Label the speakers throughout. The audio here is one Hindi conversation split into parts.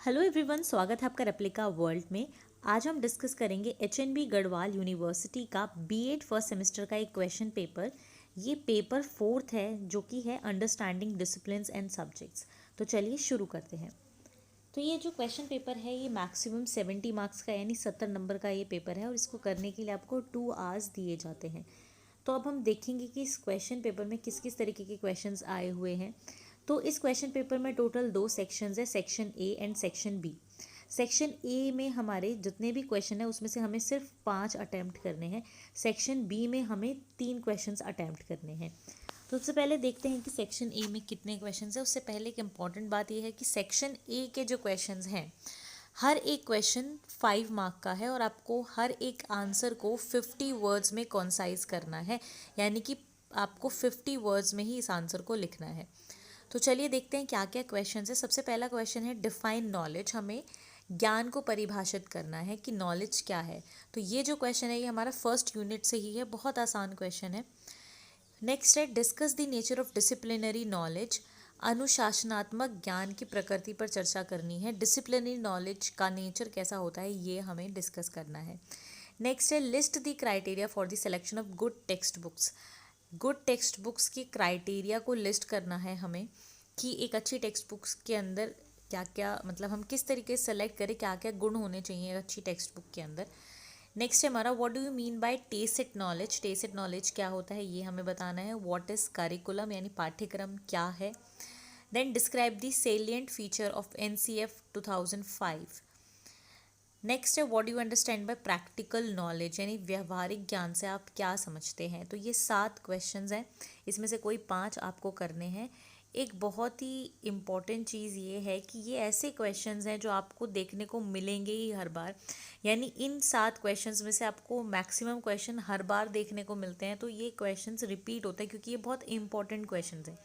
Speaker 1: हेलो एवरीवन, स्वागत है आपका रेप्लिका वर्ल्ड में। आज हम डिस्कस करेंगे एचएनबी गढ़वाल यूनिवर्सिटी का बीएड फर्स्ट सेमेस्टर का एक क्वेश्चन पेपर। ये पेपर 4th है जो कि है अंडरस्टैंडिंग डिसिप्लिन्स एंड सब्जेक्ट्स। तो चलिए शुरू करते हैं। तो ये जो क्वेश्चन पेपर है ये मैक्सिमम 70 मार्क्स का यानी 70 नंबर का ये पेपर है और इसको करने के लिए आपको 2 आवर्स दिए जाते हैं। तो अब हम देखेंगे कि इस क्वेश्चन पेपर में किस किस तरीके के क्वेश्चंस आए हुए हैं। तो इस क्वेश्चन पेपर में टोटल 2 सेक्शंस है, section A and section B. Section A में हमारे जितने भी क्वेश्चन है उसमें से हमें सिर्फ 5 अटैम्प्ट करने हैं। सेक्शन बी में हमें 3 क्वेश्चंस अटैम्प्ट करने हैं। तो सबसे पहले देखते हैं कि सेक्शन ए में कितने क्वेश्चंस है। उससे पहले एक इम्पॉर्टेंट बात यह है कि सेक्शन ए के जो क्वेश्चंस हैं हर एक क्वेश्चन 5 मार्क का है और आपको हर एक आंसर को 50 वर्ड्स में कॉन्साइज करना है, यानी कि आपको 50 वर्ड्स में ही इस आंसर को लिखना है। तो चलिए देखते हैं क्या क्या क्वेश्चन है। सबसे पहला क्वेश्चन है डिफाइन नॉलेज। हमें ज्ञान को परिभाषित करना है कि नॉलेज क्या है। तो ये जो क्वेश्चन है ये हमारा फर्स्ट यूनिट से ही है, बहुत आसान क्वेश्चन है। नेक्स्ट है discuss the nature of disciplinary knowledge. अनुशासनात्मक ज्ञान की प्रकृति पर चर्चा करनी है। डिसिप्लिनरी नॉलेज का नेचर कैसा होता है ये हमें डिस्कस करना है। नेक्स्ट है list the criteria for the selection of good text books. Good text books की क्राइटेरिया को लिस्ट करना है हमें कि एक अच्छी टेक्स्ट बुक्स के अंदर क्या क्या, मतलब हम किस तरीके से सेलेक्ट करें, क्या क्या गुण होने चाहिए अच्छी टेक्स्ट बुक के अंदर। नेक्स्ट है हमारा what do you mean bye tacit knowledge. Tacit knowledge क्या होता है ये हमें बताना है। व्हाट इज करिकुलम यानी पाठ्यक्रम क्या है। Then describe the salient feature of NCF 2005। Next है what do you understand by practical knowledge यानी व्यवहारिक ज्ञान से आप क्या समझते हैं। तो ये 7 क्वेश्चंस हैं, इसमें से कोई 5 आपको करने हैं। एक बहुत ही इम्पॉर्टेंट चीज़ ये है कि ये ऐसे क्वेश्चंस हैं जो आपको देखने को मिलेंगे ही हर बार, यानी इन 7 क्वेश्चंस में से आपको मैक्सिमम क्वेश्चन हर बार देखने को मिलते हैं। तो ये क्वेश्चंस रिपीट होते हैं क्योंकि ये बहुत इंपॉर्टेंट क्वेश्चंस हैं।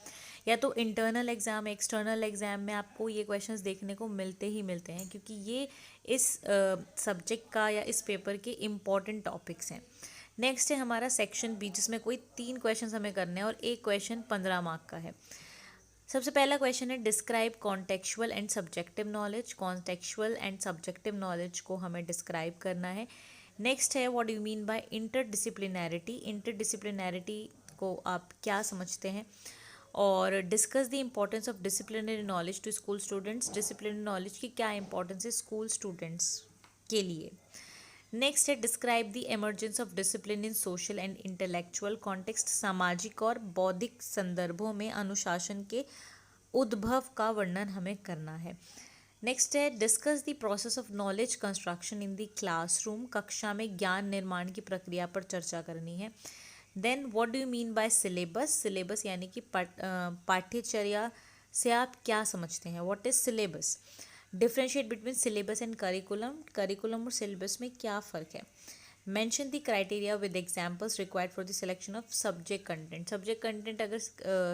Speaker 1: या तो इंटरनल एग्ज़ाम, एक्सटर्नल एग्ज़ाम में आपको ये क्वेश्चंस देखने को मिलते ही मिलते हैं क्योंकि ये इस सब्जेक्ट का या इस पेपर के इम्पॉर्टेंट टॉपिक्स हैं। नेक्स्ट है हमारा सेक्शन बी जिसमें कोई 3 क्वेश्चन हमें करने हैं और एक क्वेश्चन 15 मार्क का है। सबसे पहला क्वेश्चन है describe contextual and subjective knowledge. Contextual and subjective knowledge को हमें डिस्क्राइब करना है। नेक्स्ट है what do mean by interdisciplinarity. Interdisciplinarity को आप क्या समझते हैं। और discuss the importance of disciplinary knowledge to school students. Disciplinary knowledge की क्या इंपॉर्टेंस है स्कूल स्टूडेंट्स के लिए। नेक्स्ट है describe the emergence of discipline in social and intellectual context. सामाजिक और बौद्धिक संदर्भों में अनुशासन के उद्भव का वर्णन हमें करना है। नेक्स्ट है discuss the process of knowledge construction in the classroom. कक्षा में ज्ञान निर्माण की प्रक्रिया पर चर्चा करनी है। Then what do you mean by syllabus. Syllabus यानी कि पाठ्यचर्या से आप क्या समझते हैं। What is syllabus. Differentiate between syllabus and curriculum. Curriculum और सिलेबस में क्या फ़र्क है। Mention the criteria with examples required for the selection of subject content. Subject content अगर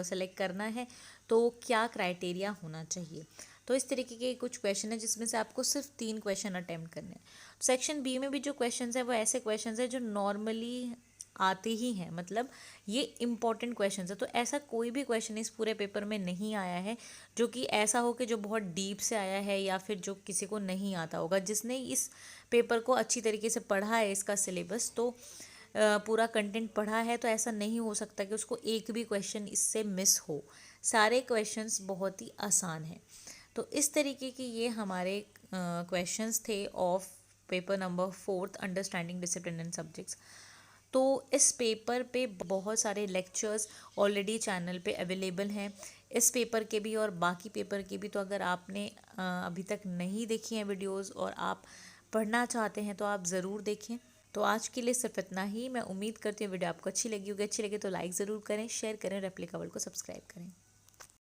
Speaker 1: सेलेक्ट करना है तो क्या क्राइटेरिया होना चाहिए। तो इस तरीके के कुछ क्वेश्चन है जिसमें से आपको सिर्फ 3 क्वेश्चन अटेम्प्ट करने हैं। सेक्शन बी में भी जो क्वेश्चन है वो ऐसे क्वेश्चन है जो नॉर्मली आते ही हैं, मतलब ये इम्पॉर्टेंट क्वेश्चन है। तो ऐसा कोई भी क्वेश्चन इस पूरे पेपर में नहीं आया है जो कि ऐसा हो कि जो बहुत डीप से आया है या फिर जो किसी को नहीं आता होगा। जिसने इस पेपर को अच्छी तरीके से पढ़ा है, इसका सिलेबस तो पूरा कंटेंट पढ़ा है, तो ऐसा नहीं हो सकता कि उसको एक भी क्वेश्चन इससे मिस हो। सारे क्वेश्चंस बहुत ही आसान हैं। तो इस तरीके के ये हमारे क्वेश्चंस थे of paper number 4 understanding discipline and subjects. तो इस पेपर पे बहुत सारे लेक्चर्स ऑलरेडी चैनल पे अवेलेबल हैं, इस पेपर के भी और बाकी पेपर के भी। तो अगर आपने अभी तक नहीं देखी हैं वीडियोस और आप पढ़ना चाहते हैं तो आप ज़रूर देखें। तो आज के लिए सिर्फ इतना ही। मैं उम्मीद करती हूँ वीडियो आपको अच्छी लगी होगी। अच्छी लगी तो लाइक ज़रूर करें, शेयर करें, रेप्लिका वर्ल्ड को सब्सक्राइब करें।